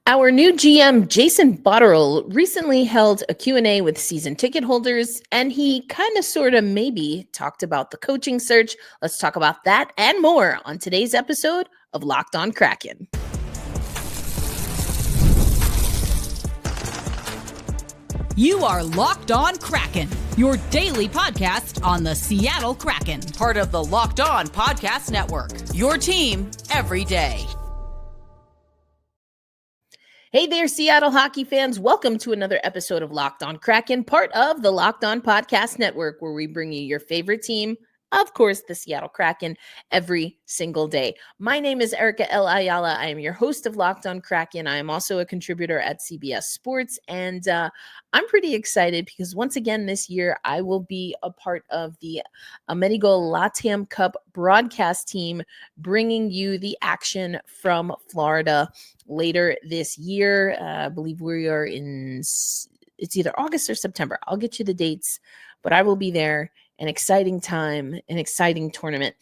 Our new GM, Jason Botterill, recently held a Q&A with season ticket holders, and he kind of sort of maybe talked about the coaching search. Let's talk about that and more on today's episode of Locked On Kraken. You are Locked On Kraken, your daily podcast on the Seattle Kraken, part of the Locked On Podcast Network, your team every day. Hey there, Seattle hockey fans. Welcome to another episode of Locked On Kraken, part of the Locked On Podcast Network, where we bring you your favorite team, of course, the Seattle Kraken, every single day. My name is Erica L. Ayala. I am your host of Locked On Kraken. I am also a contributor at CBS Sports, and I'm pretty excited because once again this year, I will be a part of the Amerigo LATAM Cup broadcast team, bringing you the action from Florida later this year. I believe we are it's either August or September. I'll get you the dates, but I will be there. An exciting time, an exciting tournament.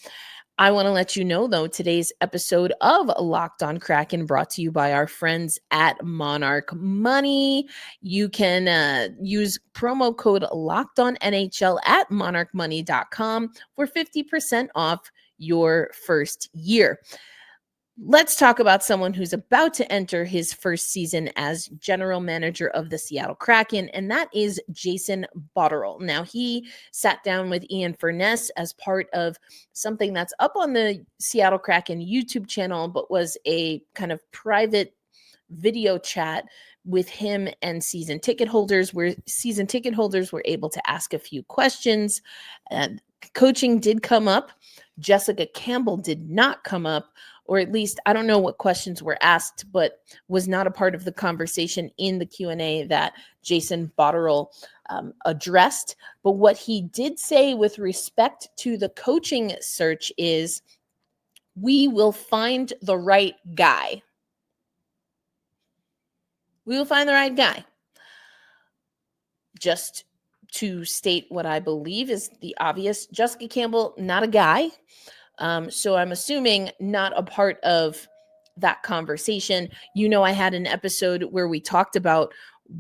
I want to let you know, though, today's episode of Locked On Kraken brought to you by our friends at Monarch Money. You can use promo code LOCKEDONNHL at monarchmoney.com for 50% off your first year. Let's talk about someone who's about to enter his first season as general manager of the Seattle Kraken, and that is Jason Botterill. Now, he sat down with Ian Furness as part of something that's up on the Seattle Kraken YouTube channel, but was a kind of private video chat with him and season ticket holders, where season ticket holders were able to ask a few questions. Coaching did come up. Jessica Campbell did not come up, or at least I don't know what questions were asked, but was not a part of the conversation in the Q&A that Jason Botterill addressed. But what he did say with respect to the coaching search is, we will find the right guy. We will find the right guy. Just to state what I believe is the obvious, Jessica Campbell, not a guy. So I'm assuming not a part of that conversation. You know, I had an episode where we talked about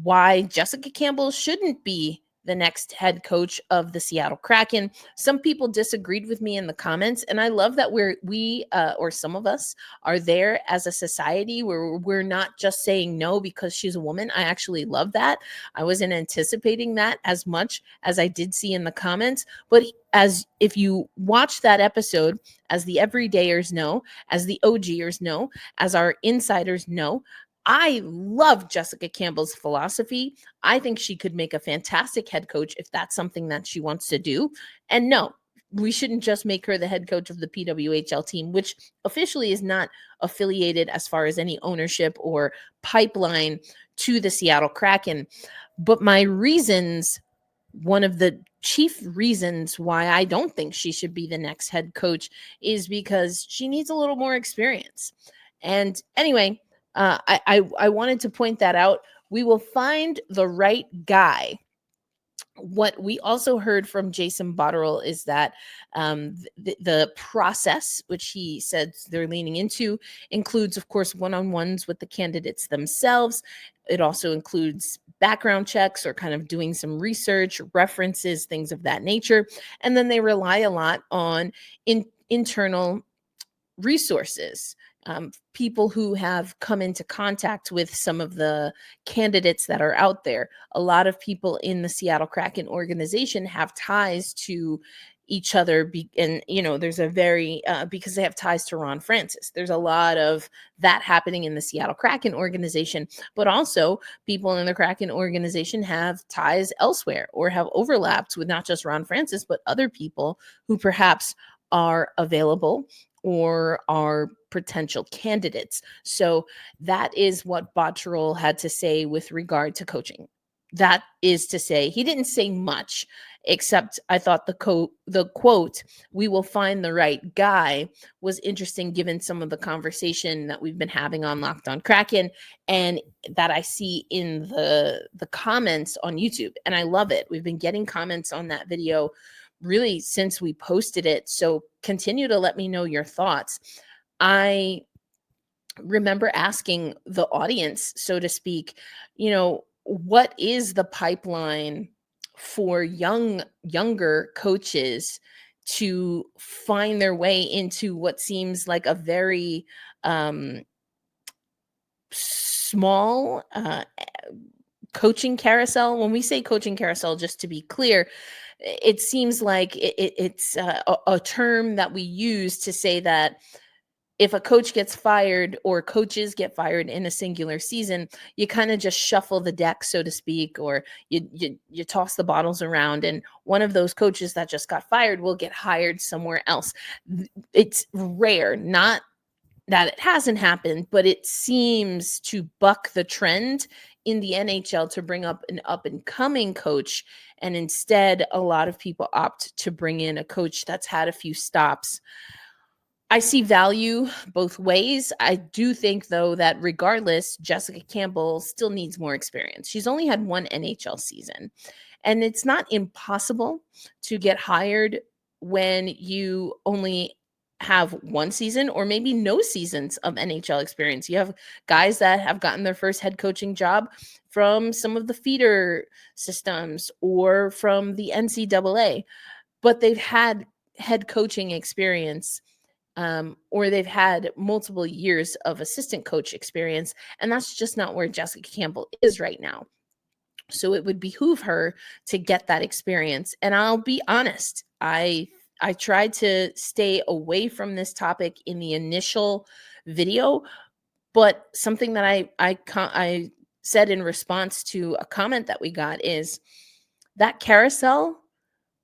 why Jessica Campbell shouldn't be the next head coach of the Seattle Kraken. Some people disagreed with me in the comments, and I love that we or some of us are there as a society where we're not just saying no because she's a woman. I actually love that. I wasn't anticipating that as much as I did see in the comments, but as if you watch that episode, as the everydayers know, as the OGers know, as our insiders know, I love Jessica Campbell's philosophy. I think she could make a fantastic head coach if that's something that she wants to do. And no, we shouldn't just make her the head coach of the PWHL team, which officially is not affiliated as far as any ownership or pipeline to the Seattle Kraken. But my reasons, one of the chief reasons why I don't think she should be the next head coach is because she needs a little more experience. And anyway, I wanted to point that out. We will find the right guy. What we also heard from Jason Botterill is that the process, which he said they're leaning into, includes, of course, one-on-ones with the candidates themselves. It also includes background checks or kind of doing some research, references, things of that nature. And then they rely a lot on internal resources. People who have come into contact with some of the candidates that are out there. A lot of people in the Seattle Kraken organization have ties to each other, and there's a very because they have ties to Ron Francis. There's a lot of that happening in the Seattle Kraken organization, but also people in the Kraken organization have ties elsewhere or have overlapped with not just Ron Francis, but other people who perhaps are available or are potential candidates. So that is what Botterill had to say with regard to coaching. That is to say, he didn't say much, except I thought the quote, "we will find the right guy," was interesting given some of the conversation that we've been having on Locked On Kraken and that I see in the comments on YouTube. And I love it. We've been getting comments on that video really since we posted it. So continue to let me know your thoughts. I remember asking the audience, so to speak, what is the pipeline for younger coaches to find their way into what seems like a very small coaching carousel. When we say coaching carousel, just to be clear, it seems like it's a term that we use to say that if a coach gets fired or coaches get fired in a singular season, you kind of just shuffle the deck, so to speak, or you toss the bottles around, and one of those coaches that just got fired will get hired somewhere else. It's rare, not that it hasn't happened, but it seems to buck the trend in the NHL to bring up an up-and-coming coach, and instead a lot of people opt to bring in a coach that's had a few stops. I see value both ways. I do think, though, that regardless, Jessica Campbell still needs more experience. She's only had one NHL season, and it's not impossible to get hired when you only have one season or maybe no seasons of NHL experience. You have guys that have gotten their first head coaching job from some of the feeder systems or from the NCAA, but they've had head coaching experience, or they've had multiple years of assistant coach experience, and that's just not where Jessica Campbell is right now. So it would behoove her to get that experience. And I'll be honest, I tried to stay away from this topic in the initial video, but something that I said in response to a comment that we got is that carousel,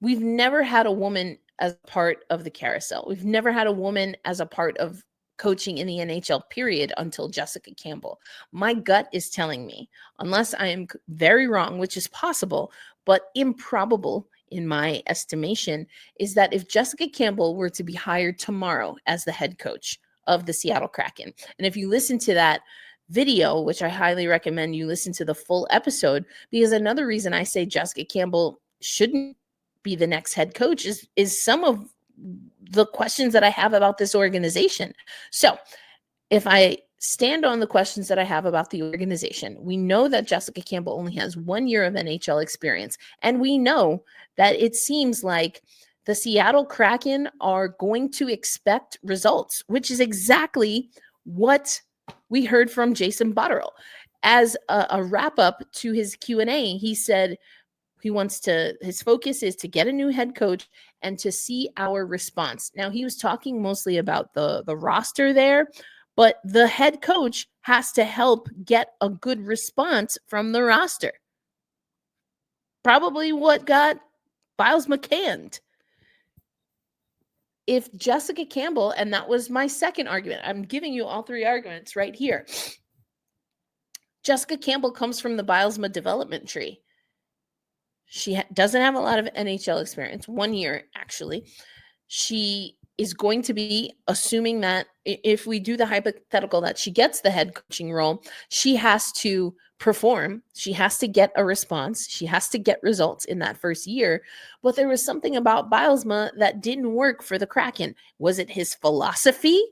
we've never had a woman as part of the carousel. We've never had a woman as a part of coaching in the NHL, period, until Jessica Campbell. My gut is telling me, unless I am very wrong, which is possible, but improbable in my estimation, is that if Jessica Campbell were to be hired tomorrow as the head coach of the Seattle Kraken, and if you listen to that video, which I highly recommend you listen to the full episode, because another reason I say Jessica Campbell shouldn't be the next head coach is some of the questions that I have about this organization. So if I stand on the questions that I have about the organization, we know that Jessica Campbell only has 1 year of NHL experience. And we know that it seems like the Seattle Kraken are going to expect results, which is exactly what we heard from Jason Botterill. As a wrap up to his Q&A, he said, his focus is to get a new head coach and to see our response. Now, he was talking mostly about the roster there, but the head coach has to help get a good response from the roster. Probably what got Biles McCanned. If Jessica Campbell, and that was my second argument, I'm giving you all three arguments right here. Jessica Campbell comes from the Bilesma development tree. She doesn't have a lot of NHL experience, 1 year actually. She is going to be, assuming that if we do the hypothetical that she gets the head coaching role, she has to perform. She has to get a response. She has to get results in that first year. But there was something about Bilesma that didn't work for the Kraken. Was it his philosophy?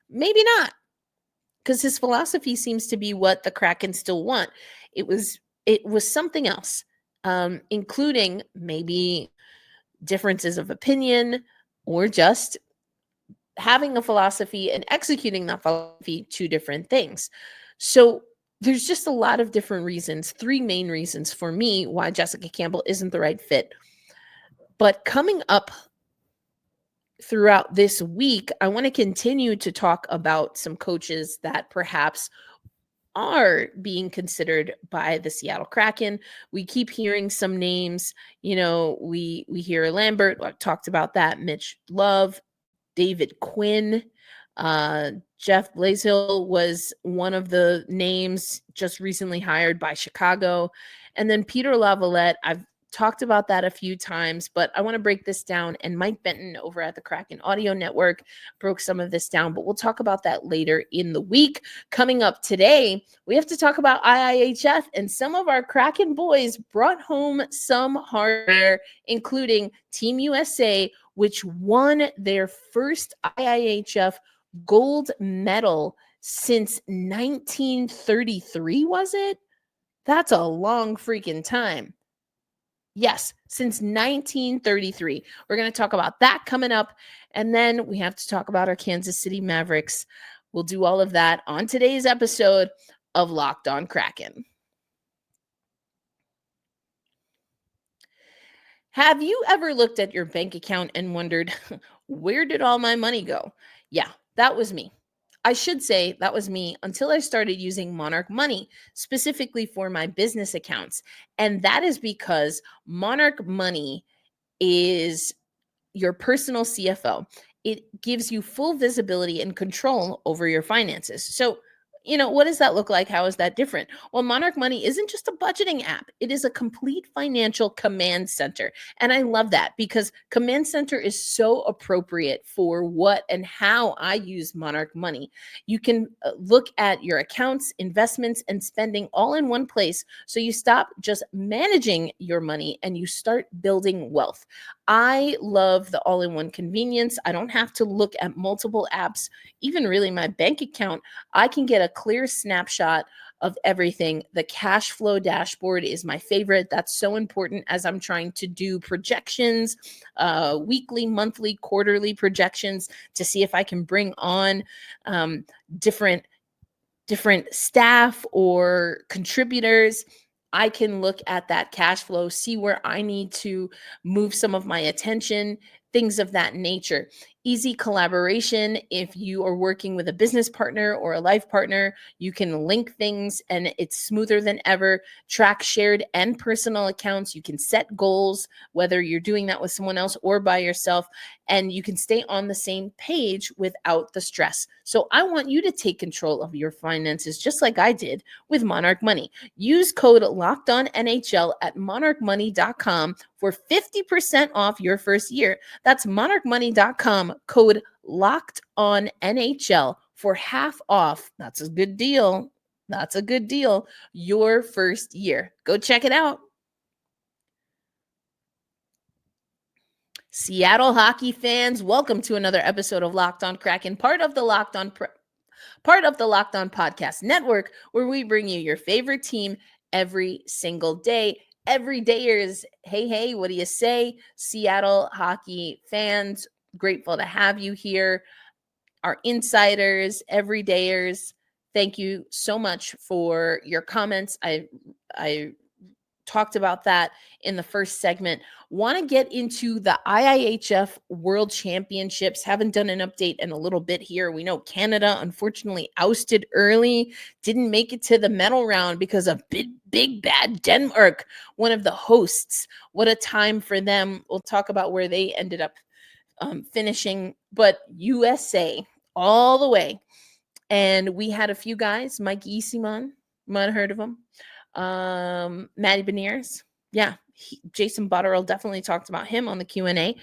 Maybe not, because his philosophy seems to be what the Kraken still want. It was something else. Including maybe differences of opinion or just having a philosophy and executing that philosophy, two different things. So there's just a lot of different reasons, three main reasons for me why Jessica Campbell isn't the right fit. But coming up throughout this week, I want to continue to talk about some coaches that perhaps are being considered by the Seattle Kraken. We keep hearing some names. We hear Lambert. I talked about that. Mitch Love, David Quinn, Jeff Blazehill was one of the names just recently hired by Chicago. And then Peter Lavalette, I've talked about that a few times, but I want to break this down. And Mike Benton over at the Kraken Audio Network broke some of this down, but we'll talk about that later in the week. Coming up today, we have to talk about IIHF, and some of our Kraken boys brought home some hardware, including Team USA, which won their first IIHF gold medal since 1933, was it? That's a long freaking time. Yes, since 1933. We're going to talk about that coming up. And then we have to talk about our Kansas City Mavericks. We'll do all of that on today's episode of Locked On Kraken. Have you ever looked at your bank account and wondered, where did all my money go? Yeah, that was me. I should say that was me until I started using Monarch Money specifically for my business accounts. And that is because Monarch Money is your personal CFO. It gives you full visibility and control over your finances. So, what does that look like? How is that different? Well, Monarch Money isn't just a budgeting app. It is a complete financial command center. And I love that because command center is so appropriate for what and how I use Monarch Money. You can look at your accounts, investments, and spending all in one place. So you stop just managing your money and you start building wealth. I love the all-in-one convenience. I don't have to look at multiple apps, even really my bank account. I can get a clear snapshot of everything. The cash flow dashboard is my favorite. That's so important as I'm trying to do projections, weekly, monthly, quarterly projections to see if I can bring on different staff or contributors. I can look at that cash flow, see where I need to move some of my attention, things of that nature. Easy collaboration. If you are working with a business partner or a life partner, you can link things and it's smoother than ever. Track shared and personal accounts. You can set goals, whether you're doing that with someone else or by yourself, and you can stay on the same page without the stress. So I want you to take control of your finances just like I did with Monarch Money. Use code LOCKEDONNHL at monarchmoney.com for 50% off your first year. That's monarchmoney.com, code LOCKEDONNHL for half off. That's a good deal. That's a good deal. Your first year. Go check it out. Seattle hockey fans, welcome to another episode of Locked On Kraken, part of the Locked On Podcast Network, where we bring you your favorite team every single day. Every dayers, hey, what do you say? Seattle hockey fans, grateful to have you here. Our insiders, everydayers, thank you so much for your comments. I talked about that in the first segment. Want to get into the IIHF World Championships. Haven't done an update in a little bit here. We know Canada unfortunately ousted early, didn't make it to the medal round because of big bad Denmark, one of the hosts. What a time for them. We'll talk about where they ended up finishing, but USA all the way. And we had a few guys, Mike Eyssimont, might have heard of him. Matty Beniers. Yeah. Jason Botterill definitely talked about him on the Q&A.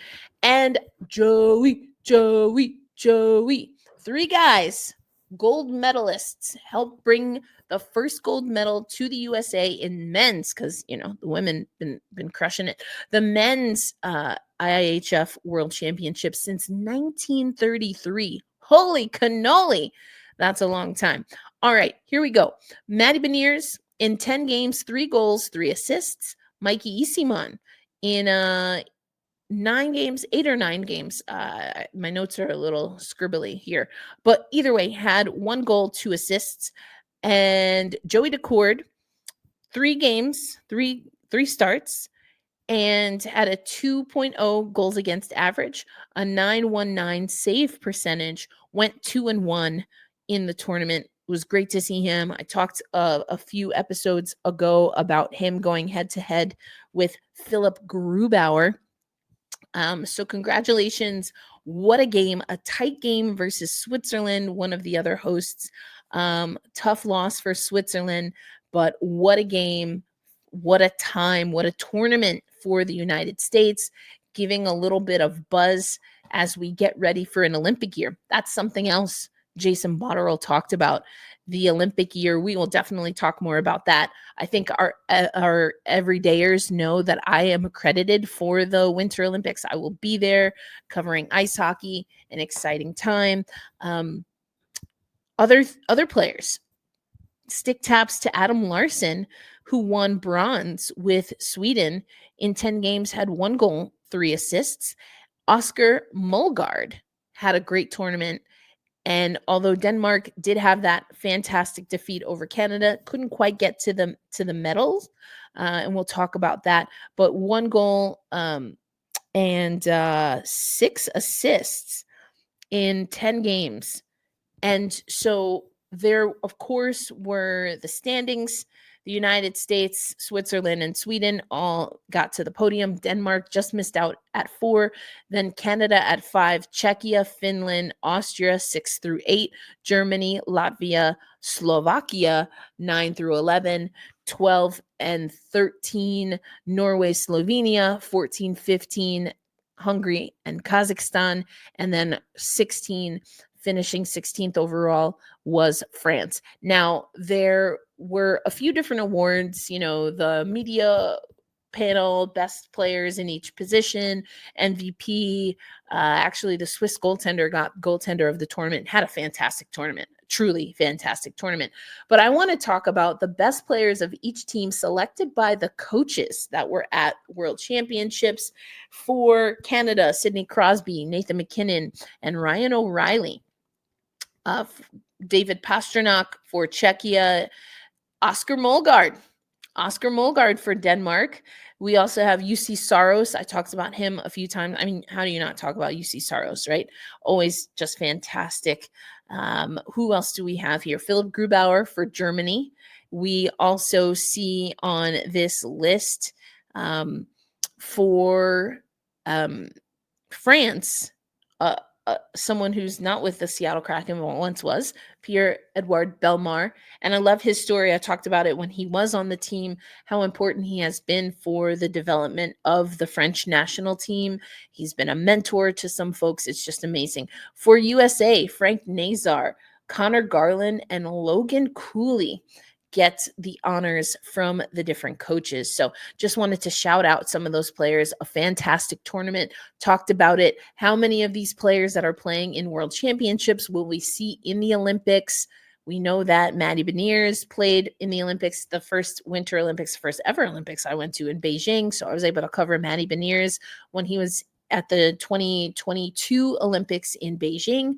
And Joey. 3 guys, gold medalists, helped bring the first gold medal to the USA in men's, because, the women been crushing it. The men's IIHF World Championships since 1933. Holy cannoli. That's a long time. All right, here we go. Matty Beniers in 10 games, 3 goals, 3 assists. Mikey Eyssimont in 9 games, 8 or 9 games. My notes are a little scribbly here, but either way, had 1 goal, 2 assists. And Joey Daccord, 3 games, 3 starts, and had a 2.0 goals against average, a 919 save percentage, went 2-1 in the tournament. It was great to see him. I talked a few episodes ago about him going head-to-head with Philip Grubauer. So congratulations. What a game. A tight game versus Switzerland, one of the other hosts. Tough loss for Switzerland, but what a game. What a time. What a tournament for the United States, giving a little bit of buzz as we get ready for an Olympic year. That's something else Jason Botterill talked about, the Olympic year. We will definitely talk more about that. I think our everydayers know that I am accredited for the Winter Olympics. I will be there covering ice hockey, an exciting time. Other players, stick taps to Adam Larsson, who won bronze with Sweden in 10 games, had 1 goal, 3 assists. Oscar Molgaard had a great tournament. And although Denmark did have that fantastic defeat over Canada, couldn't quite get to the medals. And we'll talk about that. But 1 goal and 6 assists in 10 games. And so there, of course, were the standings. The United States, Switzerland, and Sweden all got to the podium. Denmark just missed out at 4. Then Canada at 5. Czechia, Finland, Austria 6 through 8. Germany, Latvia, Slovakia 9 through 11. 12 and 13. Norway, Slovenia 14, 15. Hungary and Kazakhstan. And then 16, finishing 16th overall, was France. Now, there were a few different awards, the media panel, best players in each position, MVP. Actually, the Swiss goaltender got goaltender of the tournament, had a fantastic tournament, truly fantastic tournament. But I want to talk about the best players of each team selected by the coaches that were at World Championships. For Canada, Sidney Crosby, Nathan McKinnon, and Ryan O'Reilly. David Pastrnak for Czechia, Oscar Molgaard for Denmark. We also have UC Saros. I talked about him a few times. I mean, how do you not talk about UC Saros, right? Always just fantastic. Who else do we have here? Philipp Grubauer for Germany. We also see on this list for France, someone who's not with the Seattle Kraken, but once was, Pierre-Edouard Bellemare. And I love his story. I talked about it when he was on the team, how important he has been for the development of the French national team. He's been a mentor to some folks. It's just amazing. For USA, Frank Nazar, Connor Garland, and Logan Cooley get the honors from the different coaches. So just wanted to shout out some of those players. A fantastic tournament. Talked about it. How many of these players that are playing in World Championships will we see in the Olympics? We know that Matty Beniers played in the Olympics, the first Winter Olympics, first ever Olympics I went to in Beijing. So I was able to cover Matty Beniers when he was at the 2022 Olympics in Beijing.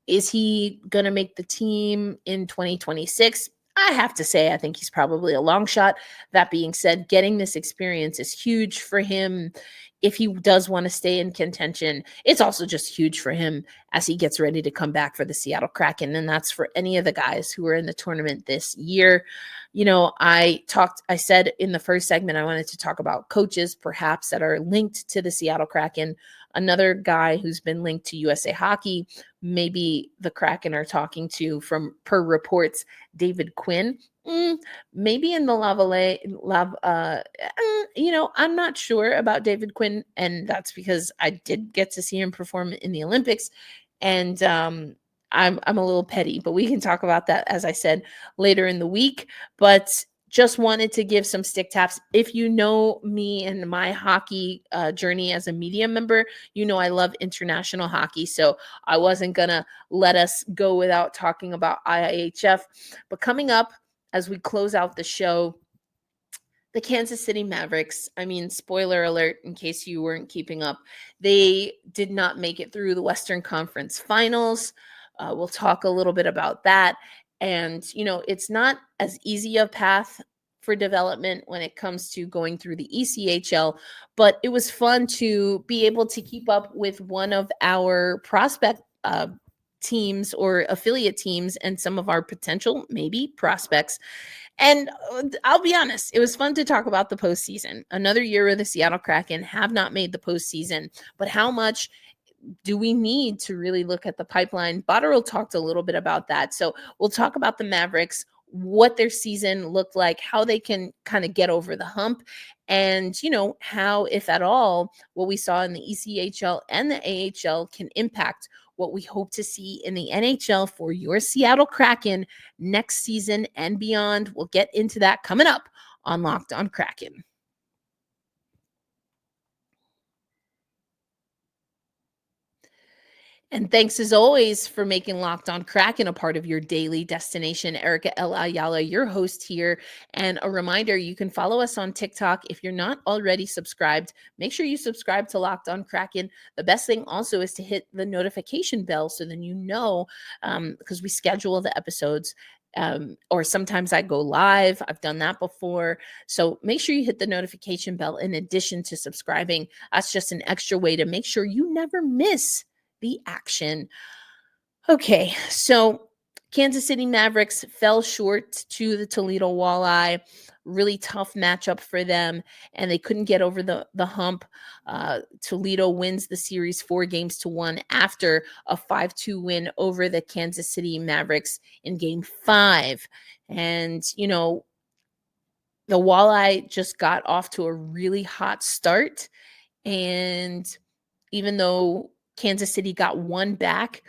Is he going to make the team in 2026? I have to say, I think he's probably a long shot. That being said, getting this experience is huge for him. If he does want to stay in contention, it's also just huge for him as he gets ready to come back for the Seattle Kraken. And that's for any of the guys who are in the tournament this year. I said in the first segment, I wanted to talk about coaches perhaps that are linked to the Seattle Kraken. Another guy who's been linked to USA Hockey, maybe the Kraken are talking to, from per reports, David Quinn. Maybe in the I'm not sure about David Quinn, and that's because I did get to see him perform in the Olympics, and I'm a little petty, but we can talk about that, as I said, later in the week. But just wanted to give some stick taps. If you know me and my hockey journey as a media member, I love international hockey. So I wasn't going to let us go without talking about IIHF. But coming up, as we close out the show, the Kansas City Mavericks, spoiler alert, in case you weren't keeping up, they did not make it through the Western Conference Finals. We'll talk a little bit about that. And, it's not as easy a path for development when it comes to going through the ECHL, but it was fun to be able to keep up with one of our prospect teams or affiliate teams and some of our potential, maybe, prospects. And I'll be honest, it was fun to talk about the postseason. Another year where the Seattle Kraken have not made the postseason, but how much do we need to really look at the pipeline? Botterill talked a little bit about that. So we'll talk about the Mavericks, what their season looked like, how they can kind of get over the hump, and, how, if at all, what we saw in the ECHL and the AHL can impact what we hope to see in the NHL for your Seattle Kraken next season and beyond. We'll get into that coming up on Locked on Kraken. And thanks as always for making Locked On Kraken a part of your daily destination. Erica L. Ayala, your host here. And a reminder, you can follow us on TikTok. If you're not already subscribed, make sure you subscribe to Locked On Kraken. The best thing also is to hit the notification bell so then you know, because we schedule the episodes. Or sometimes I go live. I've done that before. So make sure you hit the notification bell in addition to subscribing. That's just an extra way to make sure you never miss the action. Okay, so Kansas City Mavericks fell short to the Toledo Walleye. Really tough matchup for them, and they couldn't get over the hump. Toledo wins the series 4-1 after a 5-2 win over the Kansas City Mavericks in Game 5. And, you know, the Walleye just got off to a really hot start, and even though Kansas City got one back,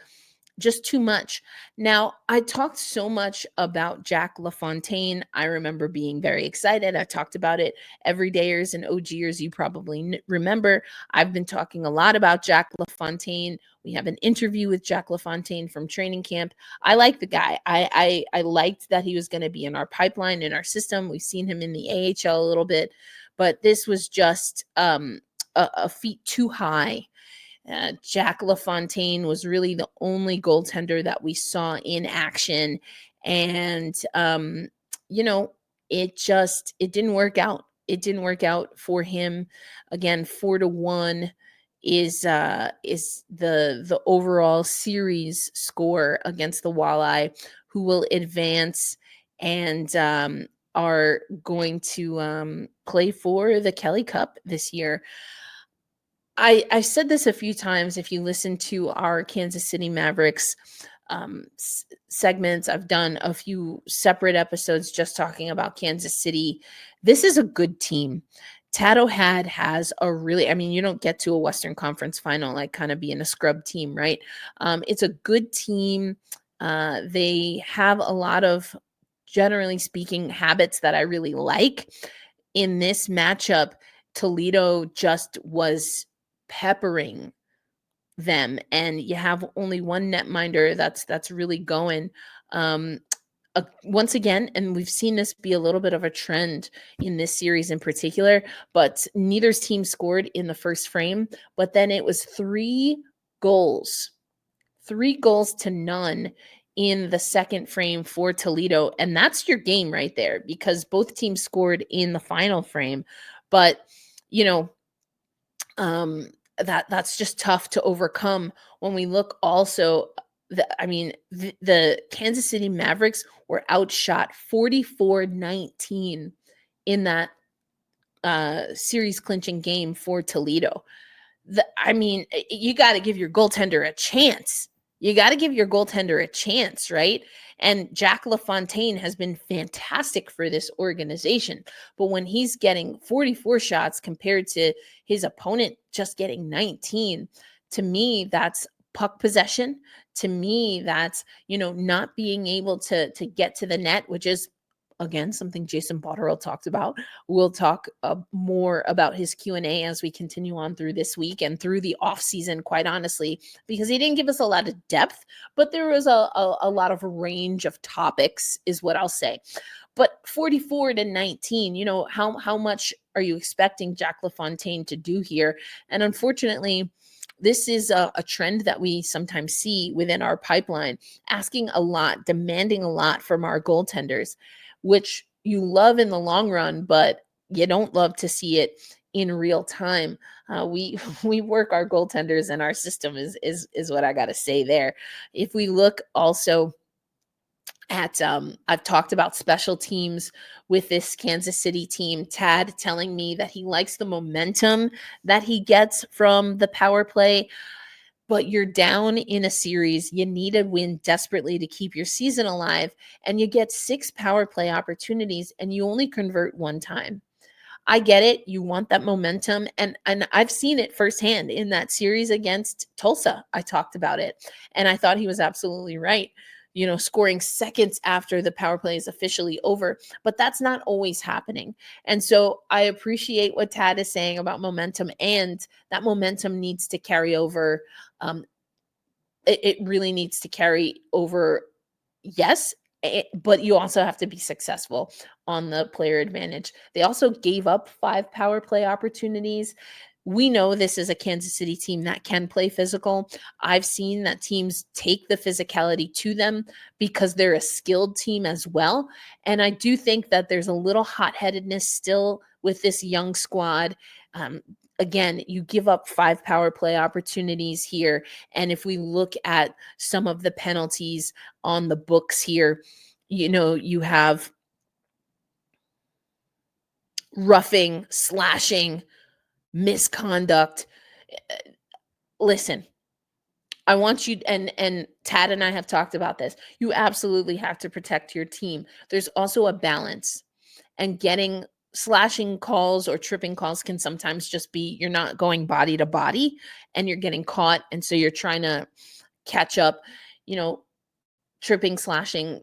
just too much. Now, I talked so much about Jack LaFontaine. I remember being very excited. I talked about it. Everydayers and OGers, you probably remember. I've been talking a lot about Jack LaFontaine. We have an interview with Jack LaFontaine from training camp. I like the guy. I liked that he was going to be in our pipeline, in our system. We've seen him in the AHL a little bit, but this was just a feat too high. Jack LaFontaine was really the only goaltender that we saw in action. And, you know, it didn't work out. It didn't work out for him. Again, 4-1 is the overall series score against the Walleye, who will advance and are going to play for the Kelly Cup this year. I've said this a few times. If you listen to our Kansas City Mavericks segments, I've done a few separate episodes just talking about Kansas City. This is a good team. Tad O'Had has a really, I mean, you don't get to a Western Conference final like kind of being a scrub team, right? It's a good team. They have a lot of, generally speaking, habits that I really like. In this matchup, Toledo just was peppering them, and you have only one netminder that's really going. Once again, and we've seen this be a little bit of a trend in this series in particular, but neither team scored in the first frame, but then it was 3 goals to none in the second frame for Toledo. And that's your game right there, because both teams scored in the final frame. But, you know, that's just tough to overcome. When we look also, the Kansas City Mavericks were outshot 44-19 in that series clinching game for Toledo. You got to give your goaltender a chance. Right? And Jack LaFontaine has been fantastic for this organization. But when he's getting 44 shots compared to his opponent just getting 19, to me, that's puck possession. To me, that's, not being able to get to the net, which is, again, something Jason Botterill talked about. We'll talk more about his Q&A as we continue on through this week and through the off season, quite honestly, because he didn't give us a lot of depth, but there was a lot of range of topics is what I'll say. But 44-19, how much are you expecting Jack LaFontaine to do here? And unfortunately, this is a trend that we sometimes see within our pipeline, asking a lot, demanding a lot from our goaltenders, which you love in the long run, but you don't love to see it in real time. We work our goaltenders, and our system is what I got to say there. If we look also at, I've talked about special teams with this Kansas City team. Tad telling me that he likes the momentum that he gets from the power play. But you're down in a series. You need a win desperately to keep your season alive. And you get 6 power play opportunities and you only convert 1 time. I get it. You want that momentum. And I've seen it firsthand in that series against Tulsa. I talked about it. And I thought he was absolutely right. Scoring seconds after the power play is officially over, but that's not always happening. And so I appreciate what Tad is saying about momentum, and that momentum needs to carry over it really needs to carry over. Yes, but you also have to be successful on the player advantage. They also gave up 5 power play opportunities. We know this is a Kansas City team that can play physical. I've seen that teams take the physicality to them because they're a skilled team as well. And I do think that there's a little hot-headedness still with this young squad. Again, you give up 5 power play opportunities here. And if we look at some of the penalties on the books here, you have roughing, slashing, misconduct. Listen, I want you, and Tad and I have talked about this. You absolutely have to protect your team. There's also a balance, and getting slashing calls or tripping calls can sometimes just be you're not going body to body and you're getting caught. And so you're trying to catch up, tripping, slashing,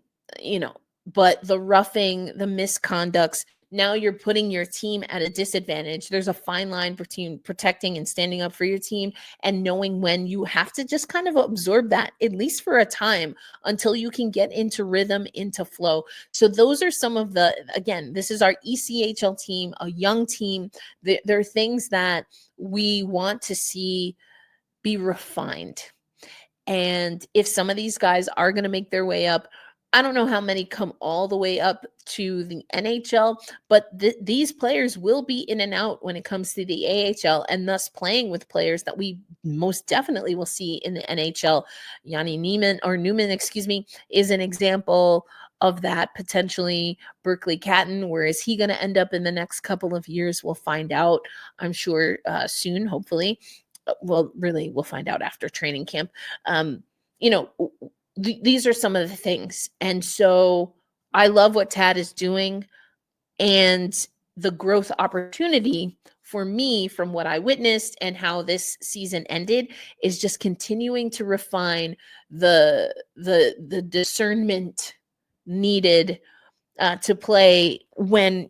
but the roughing, the misconducts, now you're putting your team at a disadvantage. There's a fine line between protecting and standing up for your team and knowing when you have to just kind of absorb that, at least for a time, until you can get into rhythm, into flow. So those are some of again, this is our ECHL team, a young team. There are things that we want to see be refined. And if some of these guys are going to make their way up, I don't know how many come all the way up to the NHL, but these players will be in and out when it comes to the AHL, and thus playing with players that we most definitely will see in the NHL. Yanni Newman, is an example of that, potentially. Berkeley Catton, where is he going to end up in the next couple of years? We'll find out, I'm sure, soon, hopefully. Well, really, we'll find out after training camp. These are some of the things. And so I love what Tad is doing, and the growth opportunity for me from what I witnessed and how this season ended is just continuing to refine the discernment needed to play when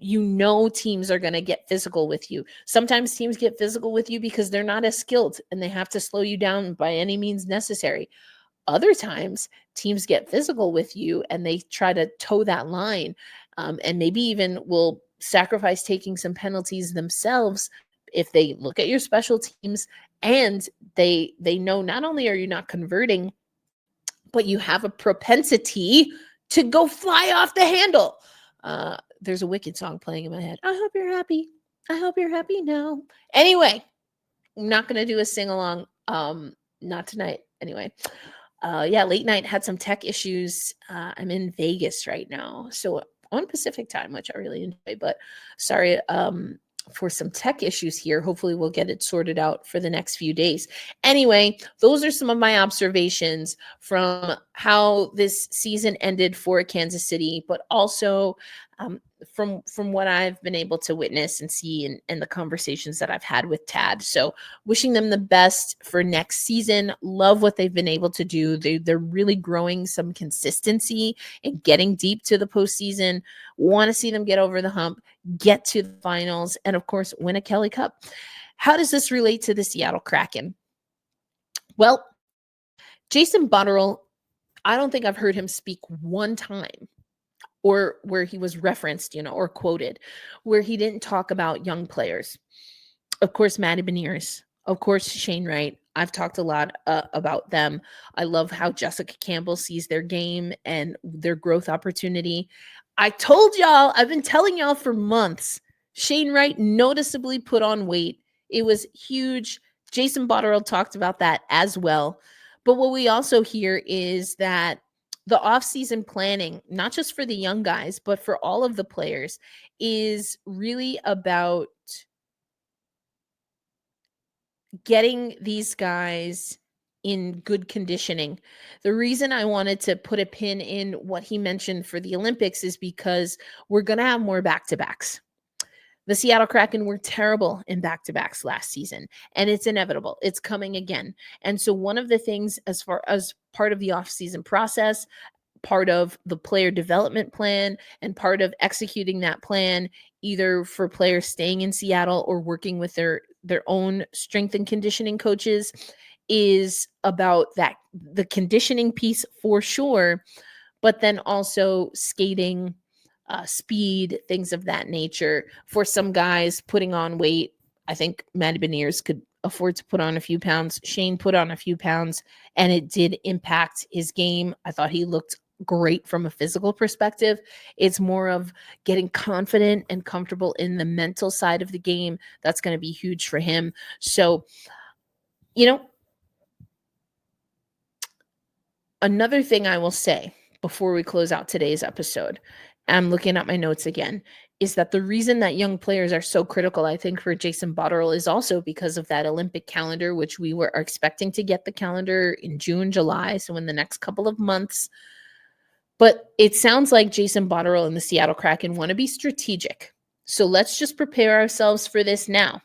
teams are going to get physical with you. Sometimes teams get physical with you because they're not as skilled and they have to slow you down by any means necessary. Other times, teams get physical with you and they try to toe that line, and maybe even will sacrifice taking some penalties themselves if they look at your special teams and they know not only are you not converting, but you have a propensity to go fly off the handle. There's a Wicked song playing in my head. I hope you're happy. I hope you're happy now. Anyway, I'm not going to do a sing-along. Not tonight. Anyway. Late night had some tech issues. I'm in Vegas right now, so on Pacific time, which I really enjoy, but sorry for some tech issues here. Hopefully we'll get it sorted out for the next few days. Anyway, those are some of my observations from how this season ended for Kansas City, but also from what I've been able to witness and see and the conversations that I've had with Tad. So wishing them the best for next season. Love what they've been able to do. They're really growing some consistency and getting deep to the postseason. Want to see them get over the hump, get to the finals, and of course, win a Kelly Cup. How does this relate to the Seattle Kraken? Well, Jason Botterill, I don't think I've heard him speak one time or where he was referenced, or quoted, where he didn't talk about young players. Of course, Matty Beniers. Of course, Shane Wright. I've talked a lot about them. I love how Jessica Campbell sees their game and their growth opportunity. I told y'all, I've been telling y'all for months, Shane Wright noticeably put on weight. It was huge. Jason Botterill talked about that as well. But what we also hear is that the off-season planning, not just for the young guys, but for all of the players, is really about getting these guys in good conditioning. The reason I wanted to put a pin in what he mentioned for the Olympics is because we're going to have more back-to-backs. The Seattle Kraken were terrible in back-to-backs last season, and it's inevitable. It's coming again. And so one of the things, as far as part of the off-season process, part of the player development plan, and part of executing that plan, either for players staying in Seattle or working with their own strength and conditioning coaches, is about the conditioning piece for sure, but then also skating, speed, things of that nature. For some guys putting on weight, I think Matty Beniers could afford to put on a few pounds. Shane put on a few pounds, and it did impact his game. I thought he looked great from a physical perspective. It's more of getting confident and comfortable in the mental side of the game. That's going to be huge for him. So, another thing I will say before we close out today's episode, I'm looking at my notes again, is that the reason that young players are so critical, I think, for Jason Botterill is also because of that Olympic calendar, which we are expecting to get the calendar in June, July, so in the next couple of months. But it sounds like Jason Botterill and the Seattle Kraken want to be strategic. So let's just prepare ourselves for this now.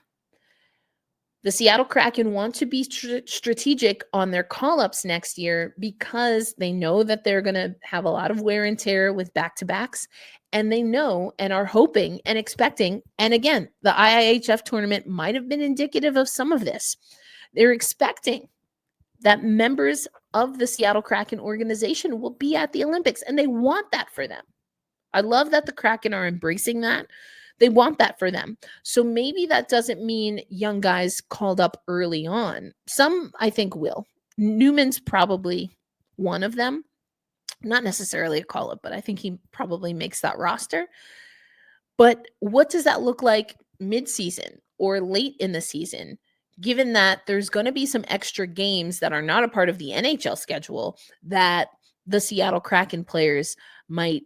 The Seattle Kraken want to be strategic on their call-ups next year because they know that they're going to have a lot of wear and tear with back-to-backs, and they know and are hoping and expecting, and again, the IIHF tournament might have been indicative of some of this. They're expecting that members of the Seattle Kraken organization will be at the Olympics, and they want that for them. I love that the Kraken are embracing that. They want that for them. So maybe that doesn't mean young guys called up early on. Some, I think, will. Newman's probably one of them. Not necessarily a call-up, but I think he probably makes that roster. But what does that look like mid-season or late in the season, given that there's going to be some extra games that are not a part of the NHL schedule that the Seattle Kraken players might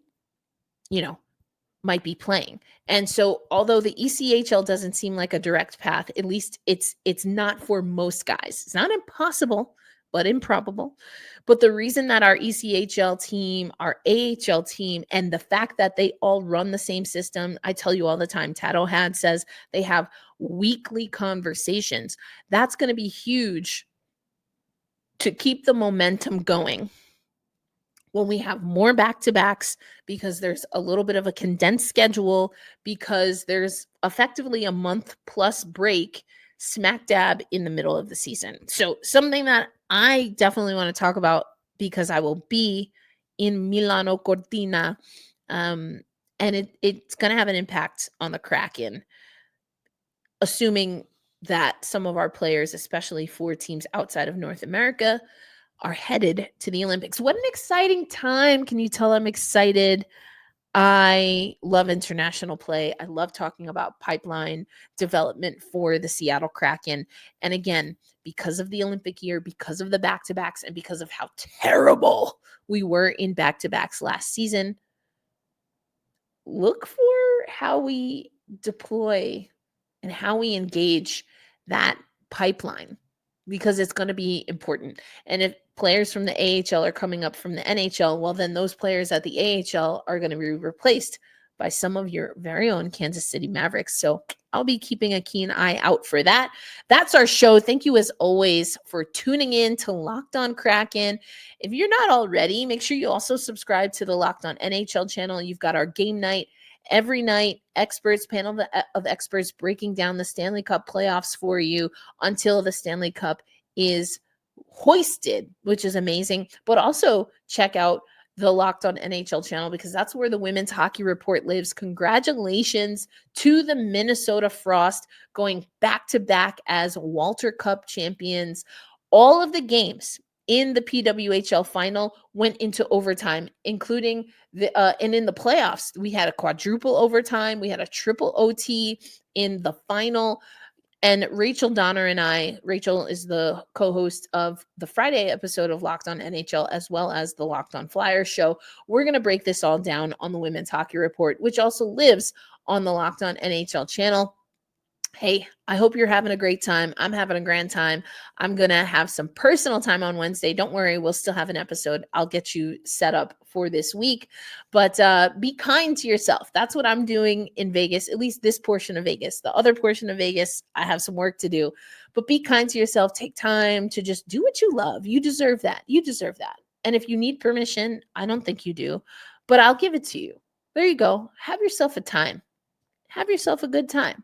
be playing. And so although the ECHL doesn't seem like a direct path, at least it's not for most guys. It's not impossible, but improbable. But the reason that our ECHL team, our AHL team, and the fact that they all run the same system, I tell you all the time, Tato Had says they have weekly conversations. That's going to be huge to keep the momentum going. When we have more back-to-backs, because there's a little bit of a condensed schedule, because there's effectively a month plus break smack dab in the middle of the season. So something that I definitely want to talk about, because I will be in Milano Cortina, and it's going to have an impact on the Kraken, assuming that some of our players, especially for teams outside of North America, are headed to the Olympics. What an exciting time. Can you tell I'm excited? I love international play. I love talking about pipeline development for the Seattle Kraken. And again, because of the Olympic year, because of the back-to-backs, and because of how terrible we were in back-to-backs last season, look for how we deploy and how we engage that pipeline, because it's going to be important. And if players from the AHL are coming up from the NHL, well, then those players at the AHL are going to be replaced by some of your very own Kansas City Mavericks. So I'll be keeping a keen eye out for that. That's our show. Thank you, as always, for tuning in to Locked On Kraken. If you're not already, make sure you also subscribe to the Locked On NHL channel. You've got our game night every night, panel of experts breaking down the Stanley Cup playoffs for you until the Stanley Cup is hoisted, which is amazing. But also check out the Locked On NHL channel, because that's where the Women's Hockey Report lives. Congratulations to the Minnesota Frost, going back-to-back as Walter Cup champions. All of the games in the PWHL final went into overtime, including and in the playoffs, we had a quadruple overtime. We had a triple OT in the final. And Rachel Donner and I, Rachel is the co-host of the Friday episode of Locked On NHL, as well as the Locked On Flyers show. We're going to break this all down on the Women's Hockey Report, which also lives on the Locked On NHL channel. Hey, I hope you're having a great time. I'm having a grand time. I'm going to have some personal time on Wednesday. Don't worry, we'll still have an episode. I'll get you set up for this week. But be kind to yourself. That's what I'm doing in Vegas, at least this portion of Vegas. The other portion of Vegas, I have some work to do. But be kind to yourself. Take time to just do what you love. You deserve that. You deserve that. And if you need permission, I don't think you do, but I'll give it to you. There you go. Have yourself a time. Have yourself a good time.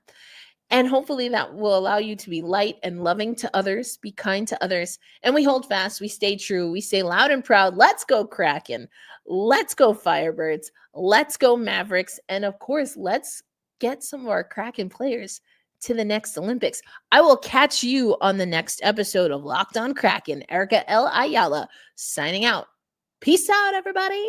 And hopefully that will allow you to be light and loving to others, be kind to others. And we hold fast, we stay true, we stay loud and proud. Let's go Kraken. Let's go Firebirds. Let's go Mavericks. And of course, let's get some of our Kraken players to the next Olympics. I will catch you on the next episode of Locked on Kraken. Erica L. Ayala signing out. Peace out, everybody.